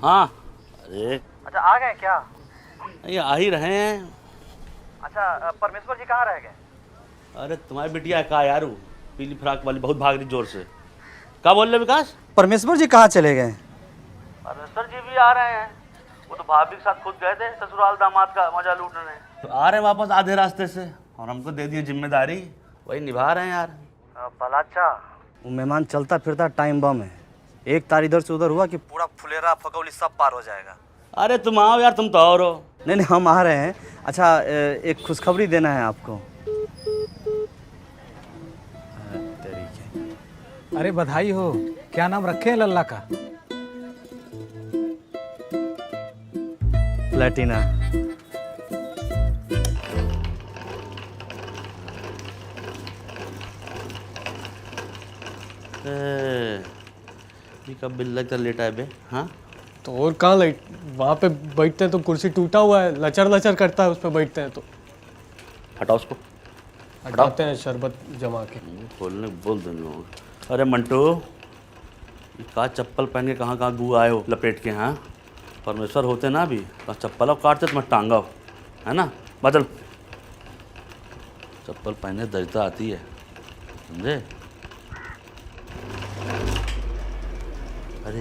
हाँ। अरे अच्छा आ गए क्या? ये आ ही रहे हैं। अच्छा परमेश्वर जी कहाँ रह गए? अरे तुम्हारी बिटिया कहा यार, वो पीली फ्रॉक वाली बहुत भाग रही जोर से। क्या बोल रहे विकास? परमेश्वर जी कहाँ चले गए? परमेश्वर जी भी आ रहे हैं। वो तो भाभी के साथ खुद गए थे ससुराल दामाद का मजा लूटने। तो आ रहे हैं वापस आधे रास्ते से, और हमको दे दिए जिम्मेदारी, वही निभा रहे हैं यार। भला अच्छा। वो मेहमान चलता फिरता टाइम बम है। एक तार इधर से उधर हुआ कि पूरा फुलेरा फगौली सब पार हो जाएगा। अरे तुम आओ यार, तुम तो और हो। नहीं नहीं, हम आ रहे हैं। अच्छा एक खुशखबरी देना है आपको। अरे बधाई हो। क्या नाम रखे हैं लल्ला का? प्लेटिना। ये कब बिल लगता लेटा है बे? हाँ तो और कहाँ लाइट, वहाँ पे बैठते हैं तो कुर्सी टूटा हुआ है, लचर लचर करता है, उस पर बैठते हैं तो हटाओ उसको, हटाते हैं शरबत जमा के। खोलने बोल दूंगा। अरे मंटू, ये का चप्पल पहन के कहाँ कहाँ गू आए हो लपेट के? हाँ परमेश्वर होते ना भी तो चप्पल अब काटते तो मैं टांगा हो, है ना? बदल चप्पल पहने दर्जा आती है, समझे? अरे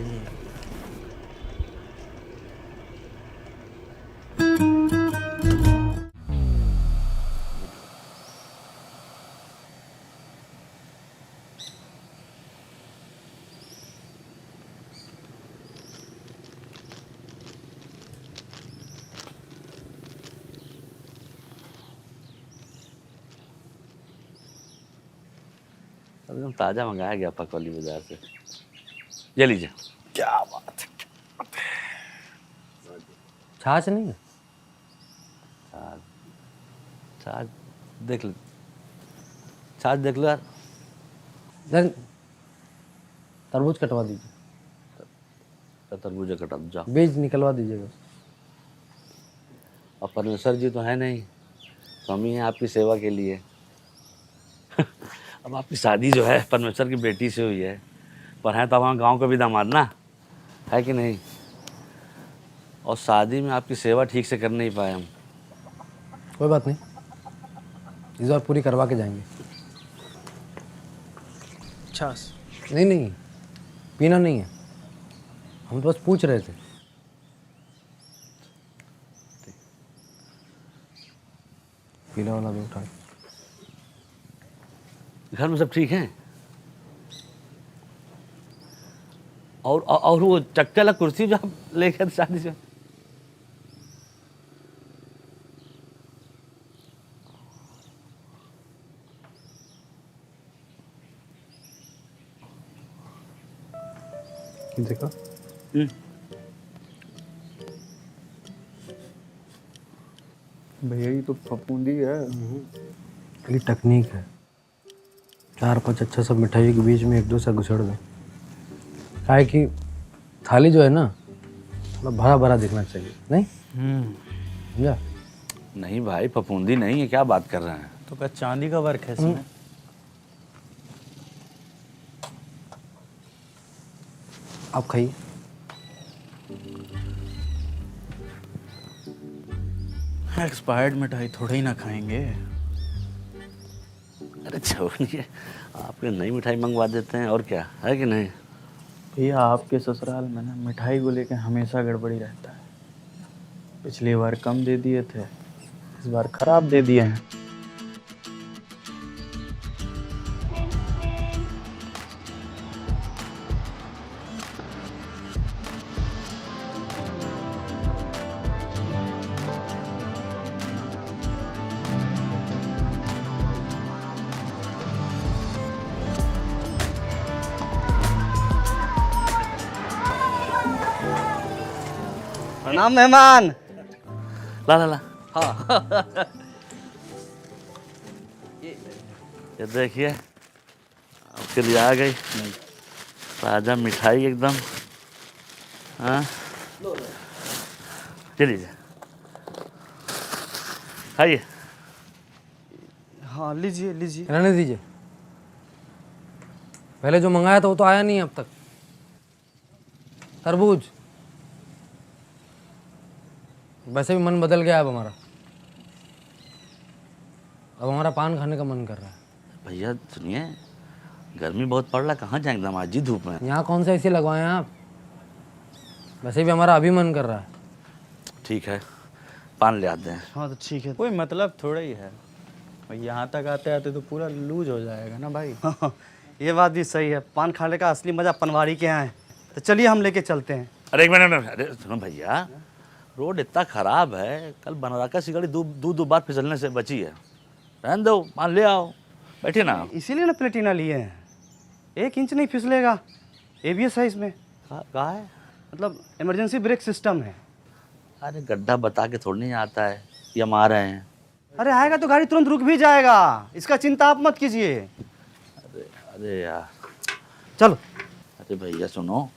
एकदम ताज़ा मंगाया गया पकौली बाजार से। ये लीजिए। क्या बात है, छाछ नहीं है? छाछ, छाछ देख लो, छाछ देख लो यार। सर तरबूज कटवा दीजिए। तरबूजा कटा दो जाओ। बीज निकलवा दीजिएगा। और परमेश्वर जी तो है नहीं, कमी है आपकी सेवा के लिए। अब आपकी शादी जो है परमेश्वर की बेटी से हुई है, पर हैं तो हमारे गांव का भी दामाद ना, है कि नहीं? और शादी में आपकी सेवा ठीक से कर नहीं पाए हम। कोई बात नहीं, इस बार पूरी करवा के जाएंगे। छाछ नहीं नहीं, पीना नहीं है, हम तो बस पूछ रहे थे। पीला वाला भी उठा। घर में सब ठीक हैं? और वो चक्के वाला कुर्सी जो आप लेके थे शादी से, देखो भैया ये तो फफूंदी है। ये टेक्निक है। 4-5 अच्छा सब मिठाई के बीच में एक दो सा घुसड़ दो, काहे कि थाली जो है ना थोड़ा भरा भरा दिखना चाहिए, नहीं? समझा? नहीं भाई फफूंदी नहीं है, क्या बात कर रहे हैं? तो क्या चांदी का वर्क है इसमें? आप खाइए। एक्सपायर्ड मिठाई थोड़ा ही ना खाएंगे। अरे छोड़िए, आपके नई मिठाई मंगवा देते हैं, और क्या है कि नहीं? भैया आपके ससुराल में ना मिठाई को लेकर हमेशा गड़बड़ी रहता है। पिछली बार कम दे दिए थे, इस बार खराब दे दिए हैं। प्रणाम मेहमान। ला ला ला, हाँ ये देखिए आपके लिए आ गई ताज़ा मिठाई एकदम। हाँ चलिए खाइए। हाँ लीजिए लीजिए। रहने दीजिए, पहले जो मंगाया था वो तो आया नहीं अब तक। तरबूज वैसे भी मन बदल गया अब हमारा। अब हमारा पान खाने का मन कर रहा है। भैया सुनिए, गर्मी बहुत पड़ रहा है, कहाँ जाएंगे दामाद जी धूप में। यहाँ कौन सा एसी लगवाए हैं आप? वैसे भी हमारा अभी मन कर रहा है। ठीक है, पान ले आते हैं। हाँ तो ठीक है। कोई मतलब थोड़ा ही है, यहाँ तक आते आते तो पूरा लूज हो जाएगा ना भाई। हाँ, ये बात भी सही है। पान खाने का असली मजा पनवाड़ी के यहाँ है। तो चलिए हम लेके चलते हैं। अरे एक मिनट, अरे सुनो भैया, रोड इतना ख़राब है, कल बनराका सी गाड़ी दो बार फिसलने से बची है। रहने दो, पान ले आओ, बैठिए ना। इसीलिए ना प्लेटिना लिए हैं, 1 इंच नहीं फिसलेगा। ABS है इसमें, कहाँ है? मतलब इमरजेंसी ब्रेक सिस्टम है। अरे गड्ढा बता के थोड़ी नहीं आता है कि हम आ रहे हैं। अरे आएगा तो गाड़ी तुरंत रुक भी जाएगा, इसका चिंता आप मत कीजिए। अरे यार, चलो। अरे भैया सुनो,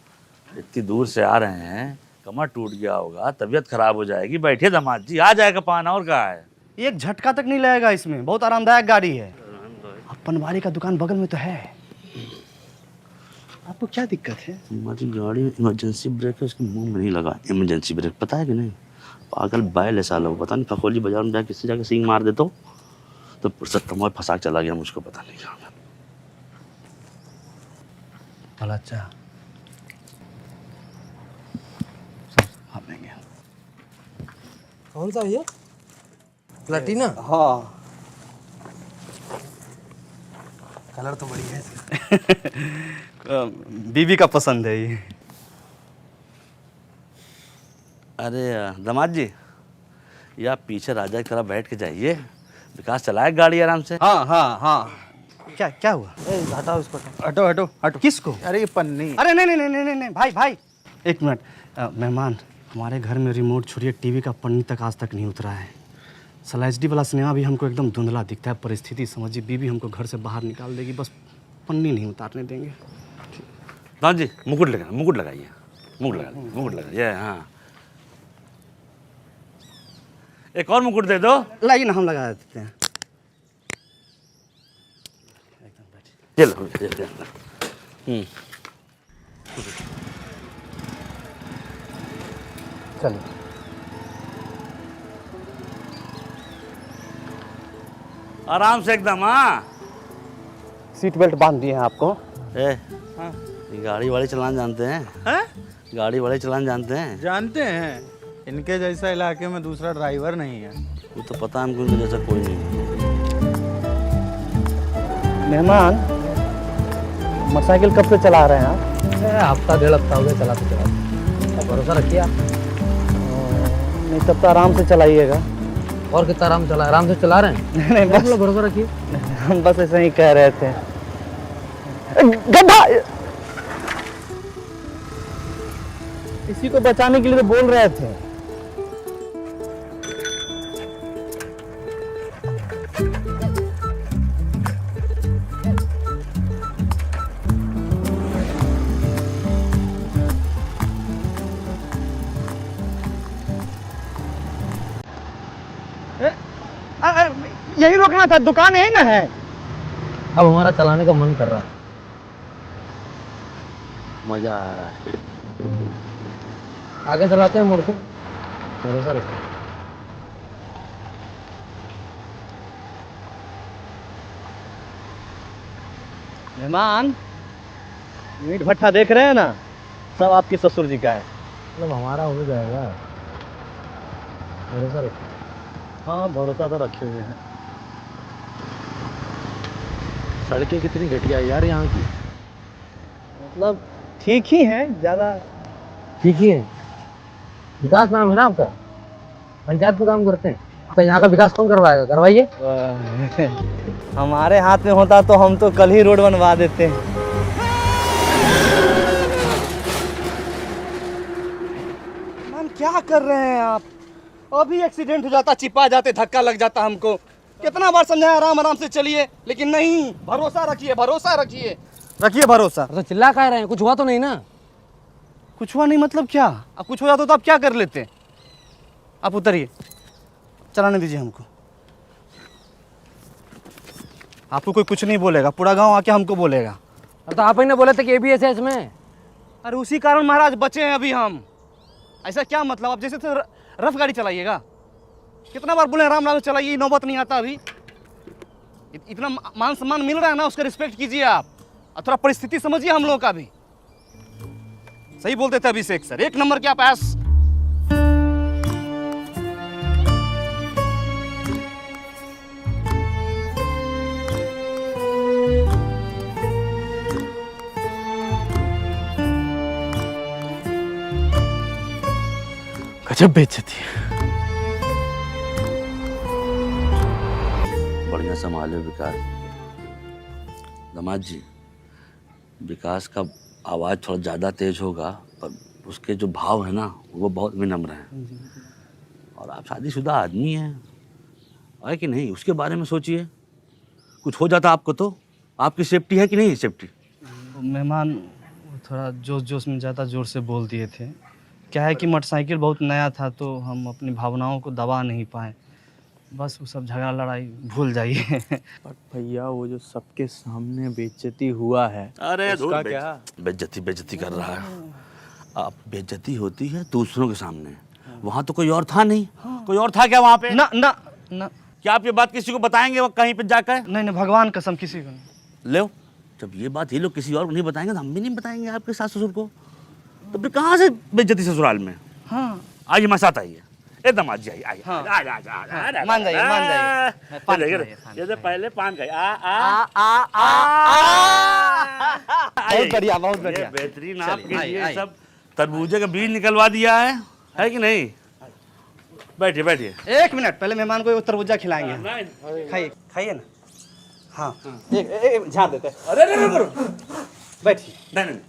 इतनी दूर से आ रहे हैं, कमर टूट गया होगा, तबीयत खराब हो जाएगी। बैठिए दामाद जी, आ जाएगा पान, और कहाँ है। एक झटका तक नहीं लगेगा इसमें, बहुत आरामदायक गाड़ी है। अब पनवाड़ी का दुकान बगल में तो है। आपको क्या दिक्कत है? हमारी गाड़ी में इमरजेंसी ब्रेक है, उसके मुंह में नहीं लगा इमरजेंसी ब्रेक, पता है कि नहीं? पागल बैल है साला, पता नहीं खखोली बाजार में जाके किससे जाके सींग मार दे तो सत्तम फंसा के चला गया, मुझको पता नहीं कहाँ। भला अच्छा आप लेंगे। कौन सा ये प्लेटिना? हाँ, कलर तो बढ़िया है। बीबी का पसंद है ये। अरे दामाद जी, ये आप पीछे राजा की तरह बैठ के जाइए, विकास चलाए गाड़ी आराम से। हाँ हाँ हाँ। क्या हुआ? हटाओ इसको। हटो हटो हटो। किसको? अरे ये पन्नी। अरे नहीं नहीं नहीं नहीं नहीं भाई भाई, एक मिनट। मेहमान, हमारे घर में रिमोट छोड़िए, टीवी का पन्नी तक आज तक नहीं उतरा है। साला HD वाला सिनेमा भी हमको एकदम धुंधला दिखता है। परिस्थिति समझिए, बीबी हमको घर से बाहर निकाल देगी, बस पन्नी नहीं उतारने देंगे। दामाद जी मुकुट लगाइए, मुकुट लगाइए। हाँ, एक और मुकुट दे दो। लाइए ना, हम लगा देते हैं। चलो चलो। आराम से एकदम। हाँ, सीट बेल्ट बांध दिए हैं आपको? हाँ, ये गाड़ी वाले चलाना जानते हैं? हैं? गाड़ी वाले चलाना जानते हैं? जानते हैं, इनके जैसा इलाके में दूसरा ड्राइवर नहीं है। वो तो पता है हमको, इनके जैसा कोई नहीं है। मेहमान, मोटरसाइकिल कब से चला रहे हैं आप? हफ्ता 1.5 हफ्ता हो गया चलाते। भरोसा रखिए आप। नहीं तब तो आराम से चलाइएगा। और कितना आराम चला? आराम से चला रहे हैं। नहीं बस भरोसा रखिए। हम बस ऐसे ही कह रहे थे। गड्ढा! इसी को बचाने के लिए तो बोल रहे थे। यही रोकना था, दुकान यही ना है। अब हमारा चलाने का मन कर रहा है। मजा आ रहा है। आगे चलाते हैं मुड़ के। भरोसा रखिए। मेहमान, मीट भट्टा देख रहे हैं ना, सब आपके ससुर जी का है। मतलब हमारा हो जाएगा। भरोसा रखिए। हाँ, भरोसा तो रखे हुए हैं। सड़कें कितनी घटिया है यार यहाँ की। मतलब ठीक ही है, ज़्यादा ठीक ही है। विकास नाम है ना आपका? पंचायत में काम करते हैं तो यहाँ का विकास कौन करवाएगा? करवाइए। हमारे हाथ में होता तो हम तो कल ही रोड बनवा देते। मैम क्या कर रहे हैं आप? अभी एक्सीडेंट हो जाता, चिपा जाते, धक्का लग जाता हमको। कितना बार समझाया आराम आराम से चलिए, लेकिन नहीं। भरोसा रखिए, भरोसा रखिए, रखिए भरोसा। तो चिल्ला कह रहे हैं? कुछ हुआ तो नहीं ना? कुछ हुआ नहीं मतलब क्या? अब कुछ हो जाता तो आप क्या कर लेते? आप उतरिए, चलाने दीजिए हमको। आपको कोई कुछ नहीं बोलेगा, पूरा गांव आके हमको बोलेगा। अब तो आप ही ने बोले थे कि ABS है इसमें। अरे उसी कारण महाराज बचे हैं अभी हम। ऐसा क्या मतलब? आप जैसे थे रफ गाड़ी चलाइएगा। कितना बार बोले आराम आराम चलाइए, नौबत नहीं आता अभी। इतना मान सम्मान मिल रहा है ना, उसका रिस्पेक्ट कीजिए आप, और थोड़ा परिस्थिति समझिए हम लोगों का भी। सही बोलते थे अभिषेक सर, एक नंबर के आप ऐस। गजब बेइज्जती। बढ़िया संभाले विकास। दामाद जी, विकास का आवाज़ थोड़ा ज़्यादा तेज होगा, पर उसके जो भाव है ना वो बहुत विनम्र हैं। और आप शादीशुदा आदमी हैं, है कि नहीं? उसके बारे में सोचिए, कुछ हो जाता आपको तो आपकी सेफ्टी है कि नहीं सेफ्टी? मेहमान थोड़ा जोश जोश में ज़्यादा ज़ोर से बोल दिए थे। क्या है कि मोटरसाइकिल बहुत नया था तो हम अपनी भावनाओं को दबा नहीं पाए। बस वो सब झगड़ा लड़ाई भूल जाइए। बट भैया वो जो सबके सामने बेइज्जती हुआ है, अरे उसका क्या? बेइज्जती कर रहा है। आप बेइज्जती होती है दूसरों के सामने, वहाँ तो कोई और था नहीं। कोई और था क्या वहाँ पे? ना ना ना, क्या आप ये बात किसी को बताएंगे वो कहीं पे जाकर? नहीं नहीं, भगवान कसम किसी को नहीं। ले जब ये बात ये लोग किसी और को नहीं बताएंगे तो हम भी नहीं बताएंगे आपके सास ससुर को। तो फिर कहाँ से बेइज्जती ससुराल में? हाँ आइए हमारे साथ आइए। ए दामाद जी आइए आइए। हाँ। आ मान जाइए, मान जाइए। पान खाइए, ये तो पहले पान खाइए। बहुत बढ़िया, बहुत बढ़िया। ये बेहतरीन चलिए, आपके आइए, लिए आइए। सब तरबूजे का बीज निकलवा दिया है कि नहीं? बैठिए बैठिए। एक मिनट, पहले मेहमान को तरबूजा खिलाएंगे। खाइए खाइए ना। हाँ एक झाड़ देते। अरे नहीं करो। बैठिए। नहीं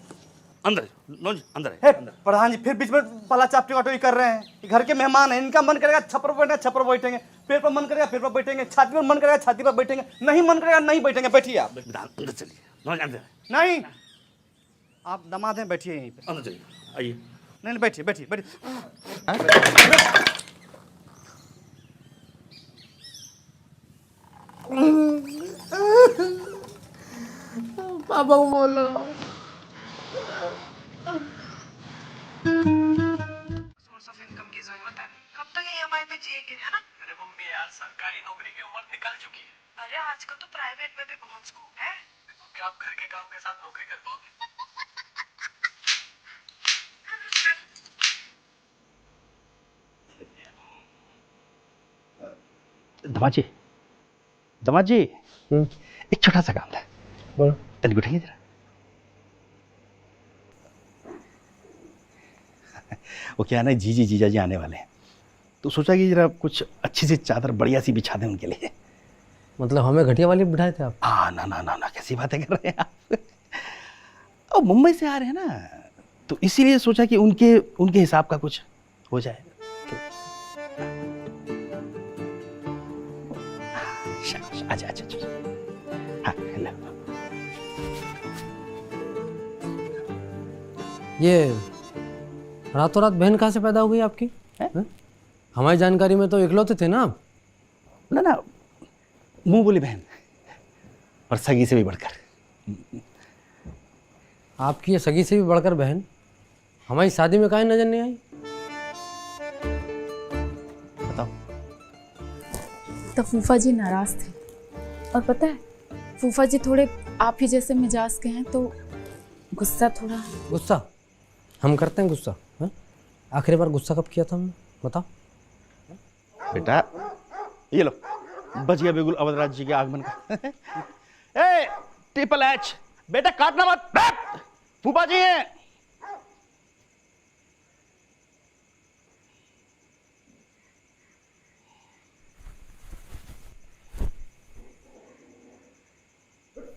अंदर लो जी, अंदर है। हे प्रधान जी, फिर बीच में पला चापटी वाटोई कर रहे हैं। ये घर के मेहमान हैं, इनका मन करेगा छप्पर पर बैठेंगे, छप्पर पर बैठेंगे। पेड़ पर मन करेगा पेड़ पर बैठेंगे, छाती पर मन करेगा छाती पर बैठेंगे, नहीं मन करेगा नहीं बैठेंगे। बैठिए आप। अंदर चलिए, अंदर नहीं, आप दामाद हैं, बैठिए यहीं पे। अंदर चलिए, आइए। नहीं नहीं, बैठिए बैठिए बैठिए। पापा को बोलो। सोर्स ऑफ इनकम की जरूरत है। कब तक EMI पे जिएंगे, है ना? अरे मम्मी यार, सरकारी नौकरी की उम्र निकल चुकी है। अरे आजकल तो प्राइवेट में भी बहुत स्कोप है। क्या आप घर के काम के साथ नौकरी कर पाओगे? दमाद जी एक छोटा सा काम था। बोलो। तनिक उठेंगे जरा। वो क्या है ना, जीजा जी आने वाले हैं, तो सोचा कि जरा कुछ अच्छी सी चादर बढ़िया सी बिछा दें उनके लिए। मतलब हमें घटिया वाली बिठाए थे आप? ना ना ना ना, कैसी बातें कर रहे हैं आप। और मुंबई से आ रहे हैं ना, तो इसीलिए सोचा कि उनके हिसाब का कुछ हो जाए। अच्छा अच्छा अच्छा, हाँ लो। ये रातों रात बहन कहाँ से पैदा हो गई आपकी? हैं? हमारी जानकारी में तो इकलौते थे ना आप? ना ना, मुंह बोली बहन, और सगी से भी बढ़कर। आपकी ये सगी से भी बढ़कर बहन हमारी शादी में काहे नजर नहीं आई? बताओ। तो फूफा जी नाराज थे, और पता है फूफा जी थोड़े आप ही जैसे मिजाज के हैं, तो गुस्सा थोड़ा। गुस्सा? हम करते हैं गुस्सा? हैं? आखिरी बार गुस्सा कब किया था हमने, बताओ? बेटा ये लो, बच गया बिल्कुल अवधराज जी के आगमन का। ए ट्रिपल एच, बेटा काटना मत, फूफा जी हैं।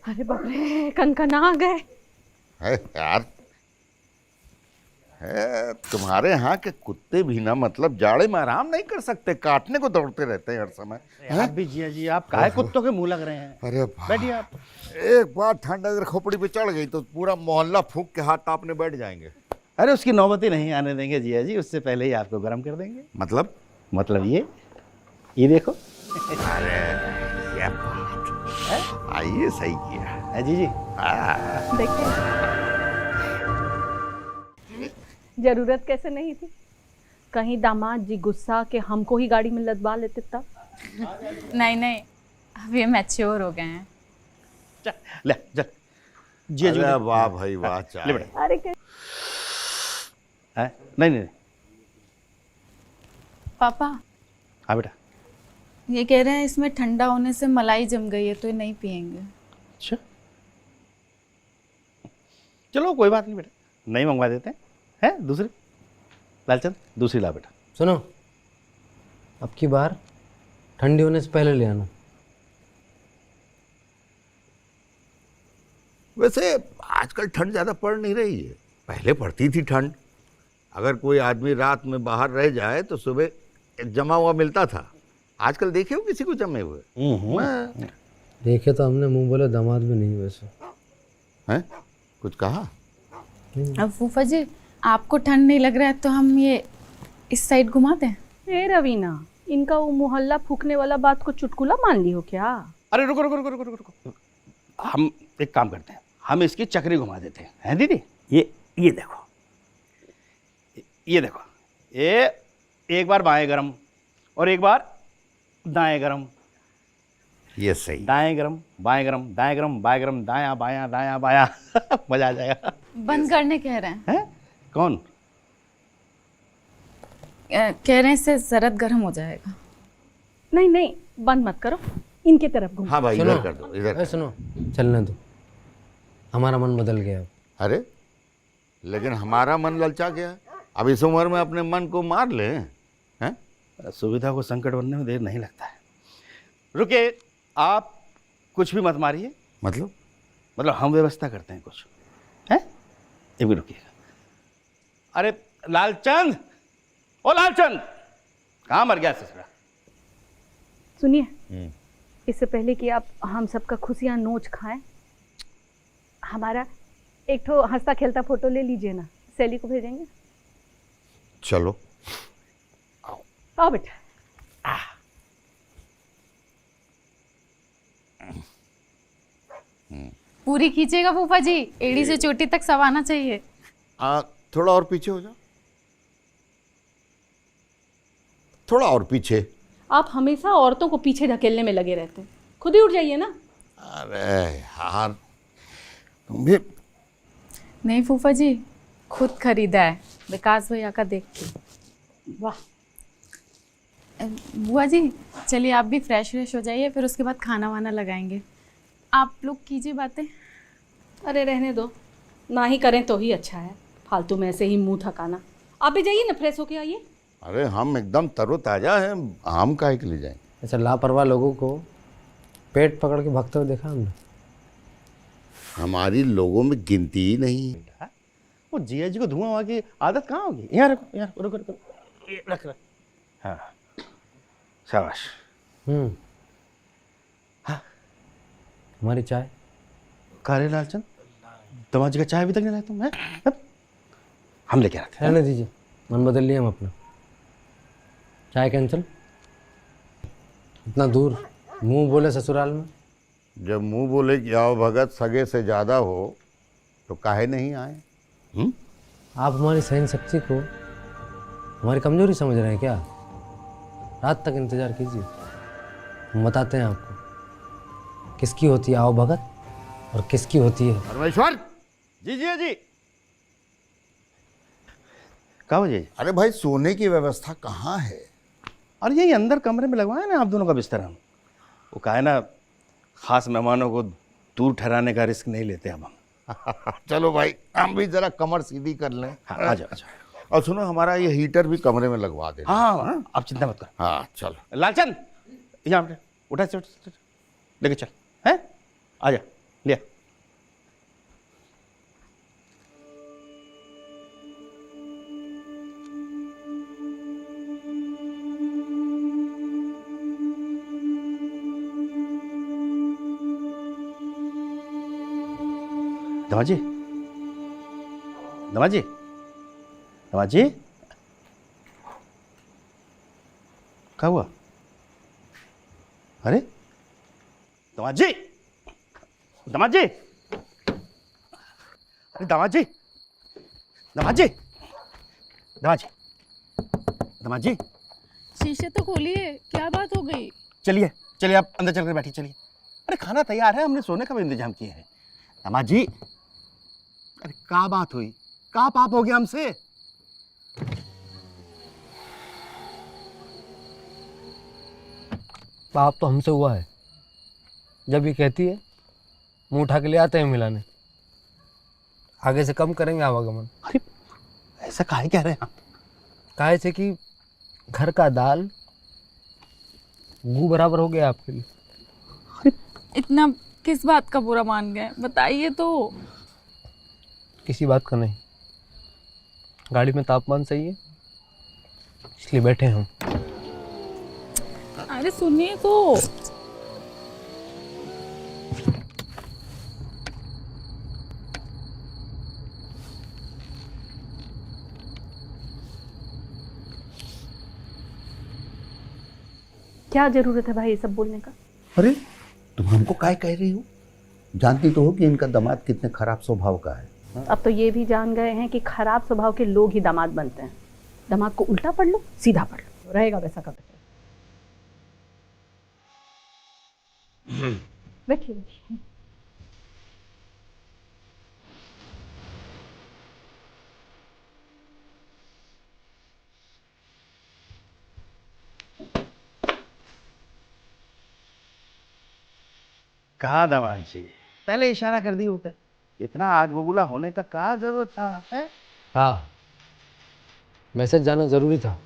अरे बाप रे, कनकना आ गए। है यार, है तुम्हारे यहाँ के कुत्ते भी ना, मतलब जाड़े में आराम नहीं कर सकते, काटने को दौड़ते रहते हैं हर समय। आप भी जिया जी, आप काहे कुत्तों के मुंह लग रहे हैं? अरे बैठिए आप। एक बार ठंड अगर खोपड़ी पे चढ़ गई तो पूरा मोहल्ला फूंक के हाथ टापने बैठ जाएंगे। अरे उसकी नौबत ही नहीं आने देंगे जिया जी, उससे पहले ही आपको गर्म कर देंगे। मतलब ये देखो। अरे ये बात आइए, सही किया है जी। देखिए, जरूरत कैसे नहीं थी, कहीं दामाद जी गुस्सा के हमको ही गाड़ी में लदवा लेते तब। नहीं नहीं, अब ये मैच्योर हो गए हैं। चल ले चल जी जी अरे वाह भाई वाह ले चाय बेटा। अरे नहीं नहीं पापा हाँ बेटा। ये कह रहे हैं इसमें ठंडा होने से मलाई जम गई है तो ये नहीं पियेंगे। अच्छा चलो कोई बात नहीं बेटा, नहीं मंगवा देते हैं दूसरी। लालचंद दूसरी ला बेटा। सुनो, अब की बार ठंडी होने से पहले ले आना। वैसे आजकल ठंड ज़्यादा पड़ नहीं रही है, पहले पड़ती थी ठंड। अगर कोई आदमी रात में बाहर रह जाए तो सुबह जमा हुआ मिलता था। आजकल देखे हो किसी को जमे हुए? देखे तो हमने, मुंह बोले दामाद भी नहीं वैसे। हैं? कुछ कहा? अब फूफा जी आपको ठंड नहीं लग रहा है तो हम ये इस साइड घुमा दें? ए रवीना, इनका वो मोहल्ला फूकने वाला बात को चुटकुला मान ली हो क्या? अरे रुको रुको रुको रुको रुको रुको, हम एक काम करते हैं, हम इसकी चक्री घुमा देते हैं दीदी। ये देखो, ये देखो, ये एक बार बाएं गरम और एक बार दाएं गरम। ये सही। दाएं गरम बाएं गरम, दाएं गरम बाएं गरम, दायां बायां दायां बायां मजा आ जाएगा। बंद करने कह रहे हैं। हैं? कौन? कह रहे हैं इससे जरद गर्म हो जाएगा। नहीं नहीं, बंद मत करो, इनके तरफ घूमो। हाँ भाई सुनो, इधर कर दो, इधर। अरे सुनो, चलने दो, हमारा मन बदल गया अब। अरे लेकिन हमारा मन ललचा गया। अब इस उम्र में अपने मन को मार ले हैं? सुविधा को संकट बनने में देर नहीं लगता है। रुकिए, आप कुछ भी मत मारिए। मतलब हम व्यवस्था करते हैं कुछ, हैं? एक भी रुकिएगा। अरे लालचंद, ओ लालचंद, कहाँ मर गया ससुरा? सुनिए, इससे पहले कि आप हम सबका खुशियाँ नोच खाएं, हमारा एक ठो हंसता खेलता फोटो ले लीजिए ना, सैली को भेजेंगे। चलो आओ बेटा। पूरी खींचेगा फूफा जी, एड़ी से चोटी तक सब आना चाहिए। थोड़ा और पीछे हो जाओ, थोड़ा और पीछे। आप हमेशा औरतों को पीछे ढकेलने में लगे रहते हैं, खुद ही उठ जाइए ना। अरे यार तुम भी। नहीं फूफा जी, खुद खरीदा है विकास भैया का देख के। वाह। बुआ जी चलिए आप भी फ्रेश व्रेश हो जाइए, फिर उसके बाद खाना वाना लगाएंगे। आप लोग कीजिए बातें। अरे रहने दो, ना ही करें तो ही अच्छा है, फालतू में ऐसे ही मुंह थकाना। आप भी जाइए ना, फ्रेश होके आइए। अरे हम एकदम तरोताजा हैं, हम काहे के लिए जाएं? ऐसा लापरवाह लोगों को पेट पकड़ के भागते हुए देखा हमने। हमारी लोगों में गिनती ही नहीं। वो जिया जी को धुआं हुआ की आदत कहाँ होगी? यहाँ रखो, यहाँ रुको रुको, ये रख रख। हाँ शाबाश। हाँ, हमारी चाय। कारे लालचंद, दमाजी का चाय अभी तक नहीं लाए तुम? हैं? हम लेके आते हैं। रहने दीजिए, मन बदल लिया हम अपना। चाय कैंसिल। इतना दूर मुंह बोले ससुराल में। जब मुंह बोले कि आओ भगत सगे से ज्यादा हो तो काहे नहीं आए? आप हमारी सहन शक्ति को हमारी कमजोरी समझ रहे हैं क्या? रात तक इंतजार कीजिए, हम बताते हैं आपको किसकी होती है आओ भगत और किसकी होती है। परमेश्वर जी जी जी। क्या वजह? अरे भाई सोने की व्यवस्था कहाँ है? और यही अंदर कमरे में लगवाए ना आप दोनों का बिस्तर। हम वो कहा है ना, खास मेहमानों को दूर ठहराने का रिस्क नहीं लेते हम। चलो भाई हम भी जरा कमर सीधी कर लें। हाँ आ जाओ आ जाओ। और सुनो हमारा ये हीटर भी कमरे में लगवा देना। हाँ आप चिंता मत कर। हाँ चलो। लालचंद यहाँ पे उठा, चल लेके चल, हैं? आ जा, लिया। दमाजी, दमाजी, दमाजी, क्या हुआ? अरे दमाजी, दमाजी, अरे दमाजी, दमाजी, दमाजी, दामाद जी शीशे तो खोलिए, क्या बात हो गई? चलिए चलिए, आप अंदर चलकर बैठिए, चलिए। अरे खाना तैयार है, हमने सोने का भी इंतजाम किया है। दामाद जी, अरे क्या बात हुई, क्या पाप हो गया हमसे? पाप तो हमसे हुआ है। जब ये कहती है मुंह उठा के ले आते हैं मिलाने, आगे से कम करेंगे आवागमन। अरे ऐसा काहे कह रहे हैं आप? काहे से कि घर का दाल गू बराबर हो गया आपके लिए। इतना किस बात का बुरा मान गए, बताइए तो। किसी बात का नहीं, गाड़ी में तापमान सही है इसलिए बैठे हैं हम। अरे सुनिए तो। क्या जरूरत है भाई ये सब बोलने का? अरे तुम हमको काय कह रही हो? जानती तो हो कि इनका दामाद कितने खराब स्वभाव का है। अब तो ये भी जान गए हैं कि खराब स्वभाव के लोग ही दामाद बनते हैं। दामाद को उल्टा पढ़ लो, सीधा पढ़ लो, रहेगा वैसा का वैसा। बैठिए बैठिए। कहा दामाद जी, पहले इशारा कर दी होता, इतना आग बबूला होने का क्या जरूरत था है? हाँ, मैसेज जाना जरूरी था।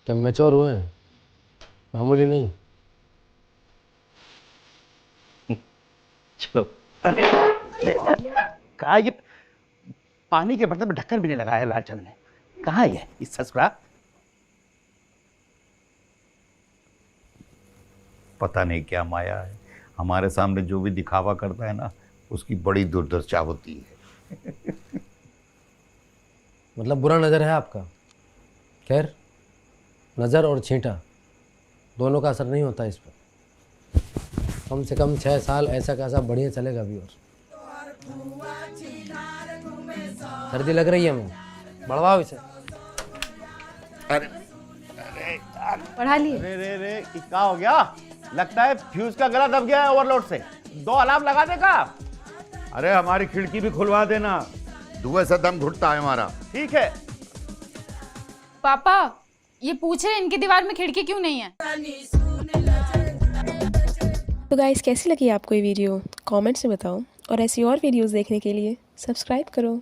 जब मैच्योर हुए हैं, मामूली नहीं। चलो। कहा ये पानी के बर्तन में ढक्कन भी नहीं लगाया लालचंद ने। कहा ये इस ससुरा? पता नहीं क्या माया है, हमारे सामने जो भी दिखावा करता है ना, उसकी बड़ी दुर्दशा होती है। मतलब बुरा नज़र है आपका। खैर, नज़र और छींटा दोनों का असर नहीं होता इस पर। कम से कम 6 साल ऐसा कैसा बढ़िया चलेगा भी। और सर्दी लग रही है, मैं बढ़वाओ इसे। पढ़ा लिए? रे रे क्या हो गया? लगता है फ्यूज का गला दब गया है ओवरलोड से। 2 अलार्म लगा देगा। अरे हमारी खिड़की भी खुलवा देना, धुएं से दम घुटता है हमारा। ठीक है। पापा ये पूछ रहे इनकी दीवार में खिड़की क्यों नहीं है? तो गाइस, कैसी लगी आपको ये वीडियो? कमेंट्स में बताओ, और ऐसी और वीडियोस देखने के लिए सब्सक्राइब करो।